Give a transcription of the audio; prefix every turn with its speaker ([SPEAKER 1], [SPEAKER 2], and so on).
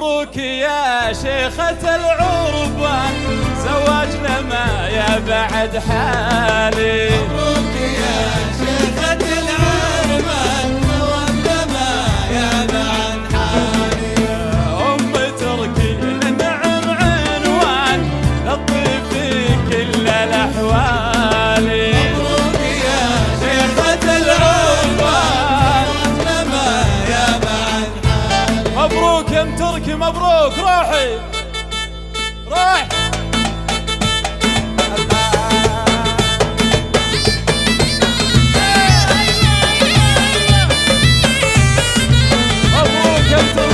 [SPEAKER 1] مبروك يا شيخة العربان، زواجنا ما يا بعد حالي.
[SPEAKER 2] مبروك يا شيخة العربان، زواجنا ما يا بعد حالي.
[SPEAKER 1] أم تركي نعم عنوان لطيف في كل الأحوال.
[SPEAKER 2] مبروك يا شيخة العربان، زواجنا ما يا بعد حالي.
[SPEAKER 1] مبروك يا ام تركي، مبروك. روحي روح. مبروك يا ام تركي.